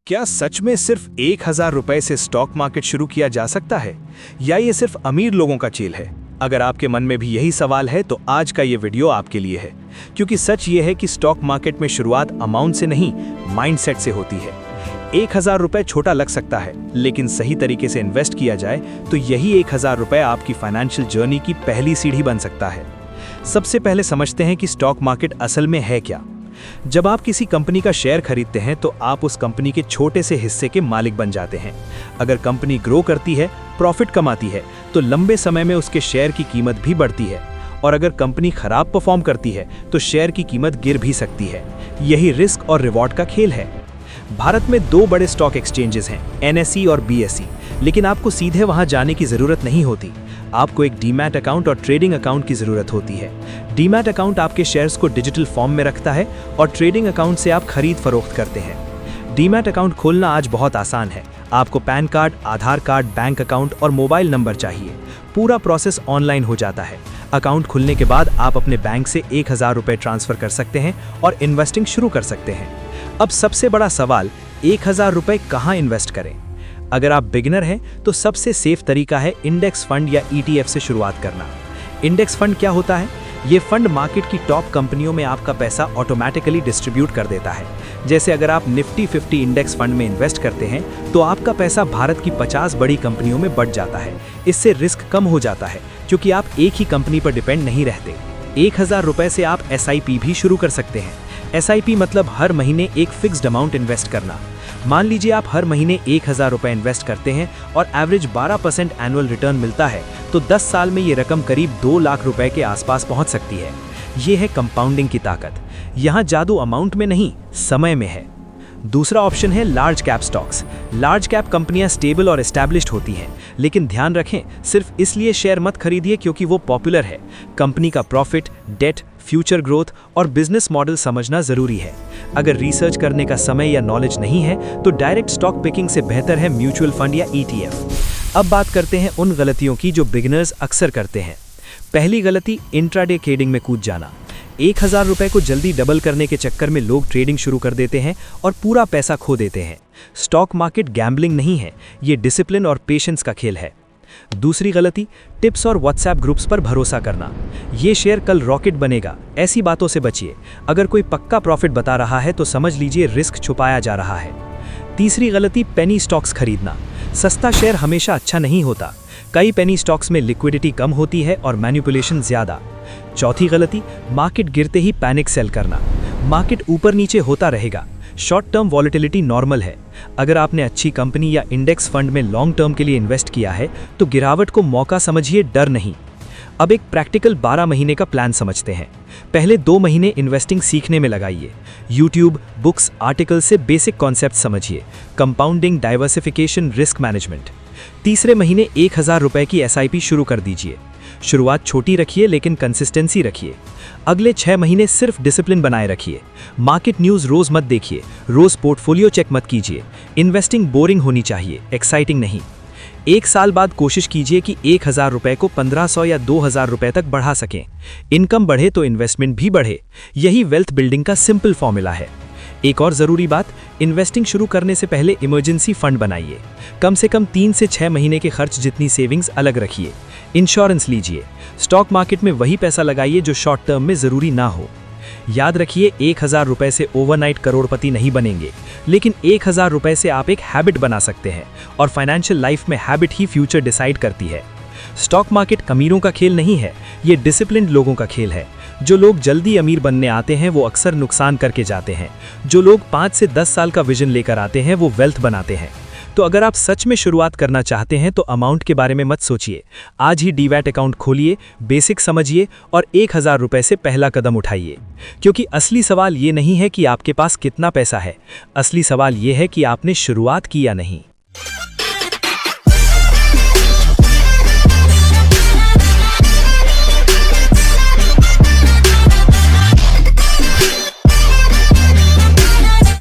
क्या सच में सिर्फ 1,000 रुपए से स्टॉक मार्केट शुरू किया जा सकता है, या ये सिर्फ अमीर लोगों का खेल है? अगर आपके मन में भी यही सवाल है तो आज का ये वीडियो आपके लिए है, क्योंकि सच ये है कि स्टॉक मार्केट में शुरुआत अमाउंट से नहीं, माइंडसेट से होती है। 1,000 रुपए छोटा लग सकता है, लेकिन सही तरीके से इन्वेस्ट किया जाए तो यही 1,000 रुपए आपकी फाइनेंशियल जर्नी की पहली सीढ़ी बन सकता है। सबसे पहले समझते हैं कि स्टॉक मार्केट असल में है क्या। जब आप किसी कंपनी का शेयर खरीदते हैं तो आप उस कंपनी के छोटे से हिस्से के मालिक बन जाते हैं। अगर कंपनी ग्रो करती है, प्रॉफिट कमाती है, तो लंबे समय में उसके शेयर की कीमत भी बढ़ती है, और अगर कंपनी खराब परफॉर्म करती है तो शेयर की कीमत गिर भी सकती है। यही रिस्क और रिवॉर्ड का खेल है। भारत में 2 बड़े स्टॉक एक्सचेंजेस हैं, NSE और BSE, लेकिन आपको सीधे वहां जाने की जरूरत नहीं होती। आपको एक डीमैट अकाउंट और ट्रेडिंग अकाउंट की जरूरत होती है। डीमैट अकाउंट आपके शेयर्स को डिजिटल फॉर्म में रखता है और ट्रेडिंग अकाउंट से आप खरीद फरोख्त करते हैं। डीमैट अकाउंट खोलना आज बहुत आसान है। आपको पैन कार्ड, आधार कार्ड, बैंक अकाउंट और मोबाइल नंबर चाहिए। पूरा प्रोसेस ऑनलाइन हो जाता है। अकाउंट खुलने के बाद आप अपने बैंक से 1,000 रुपए ट्रांसफर कर सकते हैं और इन्वेस्टिंग शुरू कर सकते हैं। अब सबसे बड़ा सवाल, 1,000 रुपए कहाँ इन्वेस्ट करें? अगर आप बिगिनर हैं तो सबसे सेफ तरीका है इंडेक्स फंड या ETF से शुरुआत करना। इंडेक्स फंड क्या होता है? ये फंड मार्केट की टॉप कंपनियों में आपका पैसा ऑटोमेटिकली डिस्ट्रीब्यूट कर देता है। जैसे अगर आप निफ्टी 50 इंडेक्स फंड में इन्वेस्ट करते हैं तो आपका पैसा भारत की 50 बड़ी कंपनियों में बढ़ जाता है। इससे रिस्क कम हो जाता है, क्योंकि आप एक ही कंपनी पर डिपेंड नहीं रहते। 1,000 रुपए से आप SIP भी शुरू कर सकते हैं। SIP मतलब हर महीने एक फिक्स्ड अमाउंट इन्वेस्ट करना। मान लीजिए आप हर महीने 1,000 रुपए इन्वेस्ट करते हैं और एवरेज 12% एनुअल रिटर्न मिलता है, तो 10 साल में ये रकम करीब 2 लाख रुपए के आसपास पहुंच सकती है। ये है कंपाउंडिंग की ताकत। यहाँ जादू अमाउंट में नहीं, समय में है। दूसरा ऑप्शन है large cap stocks. Large cap कंपनियां स्टेबल और एस्टैब्लिश्ड होती हैं, लेकिन ध्यान रखें, सिर्फ इसलिए शेयर मत खरीदिए क्योंकि वो पॉपुलर है। कंपनी का प्रॉफिट, डेट, फ्यूचर ग्रोथ और बिजनेस मॉडल समझना जरूरी है। अगर रिसर्च करने का समय या नॉलेज नहीं है तो डायरेक्ट स्टॉक पिकिंग से बेहतर है म्यूचुअल फंड या ETF। अब बात करते हैं उन गलतियों की जो बिगिनर्स अक्सर करते हैं। पहली गलती, इंट्राडे ट्रेडिंग में कूद जाना। 1,000 रुपए को जल्दी डबल करने के चक्कर में लोग ट्रेडिंग शुरू कर देते हैं और पूरा पैसा खो देते हैं। स्टॉक मार्केट गैम्बलिंग नहीं है, ये डिसिप्लिन और पेशेंस का खेल है। दूसरी गलती, टिप्स और WhatsApp ग्रुप्स पर भरोसा करना। ये शेयर कल रॉकेट बनेगा, ऐसी बातों से बचिए। अगर कोई पक्का प्रॉफिट बता रहा है तो समझ लीजिए रिस्क छुपाया जा रहा है। तीसरी गलती, पेनी स्टॉक्स खरीदना। सस्ता शेयर हमेशा अच्छा नहीं होता। कई पेनी स्टॉक्स में लिक्विडिटी कम होती है और मैनिपुलेशन ज्यादा। चौथी गलती, मार्केट गिरते ही पैनिक सेल करना। मार्केट ऊपर नीचे होता रहेगा, शॉर्ट टर्म वॉलेटिलिटी नॉर्मल है। अगर आपने अच्छी कंपनी या इंडेक्स फंड में लॉन्ग टर्म के लिए इन्वेस्ट किया है तो गिरावट को मौका समझिए, डर नहीं। अब एक प्रैक्टिकल 12 महीने का प्लान समझते हैं। पहले 2 महीने इन्वेस्टिंग सीखने में लगाइए। यूट्यूब, बुक्स, आर्टिकल से बेसिक कॉन्सेप्ट समझिए, कंपाउंडिंग, डाइवर्सिफिकेशन, रिस्क मैनेजमेंट। तीसरे महीने 1,000 रुपए की SIP शुरू कर दीजिए। शुरुआत छोटी रखिए लेकिन कंसिस्टेंसी रखिए। अगले 6 महीने सिर्फ डिसिप्लिन बनाए रखिए। मार्केट न्यूज़ रोज मत देखिए, रोज पोर्टफोलियो चेक मत कीजिए। इन्वेस्टिंग बोरिंग होनी चाहिए, एक्साइटिंग नहीं। 1 साल बाद कोशिश कीजिए कि 1,000 रुपए को 1,500 या 2,000 रुपए तक बढ़ा सकें। इनकम बढ़े तो इन्वेस्टमेंट भी बढ़े। यही वेल्थ बिल्डिंग का सिंपल फॉर्मूला है। एक और ज़रूरी बात, इन्वेस्टिंग शुरू करने से पहले इमरजेंसी फंड बनाइए। कम से कम 3 से 6 महीने के खर्च जितनी सेविंग्स अलग रखिए। इंश्योरेंस लीजिए। स्टॉक मार्केट में वही पैसा लगाइए जो शॉर्ट टर्म में ज़रूरी ना हो। याद रखिए, 1,000 रुपए से ओवरनाइट करोड़पति नहीं बनेंगे, लेकिन 1,000 रुपए से आप एक हैबिट बना सकते हैं, और फाइनेंशियल लाइफ में हैबिट ही फ्यूचर डिसाइड करती है। स्टॉक मार्केट अमीरों का खेल नहीं है, ये डिसिप्लिन्ड लोगों का खेल है। जो लोग जल्दी अमीर बनने आते हैं वो अक्सर नुकसान करके जाते हैं। जो लोग 5 से 10 साल का विजन लेकर आते हैं वो वेल्थ बनाते हैं। तो अगर आप सच में शुरुआत करना चाहते हैं तो अमाउंट के बारे में मत सोचिए। आज ही डीमैट अकाउंट खोलिए, बेसिक समझिए और 1,000 रुपए से पहला कदम उठाइए। क्योंकि असली सवाल ये नहीं है कि आपके पास कितना पैसा है, असली सवाल ये है कि आपने शुरुआत की या नहीं।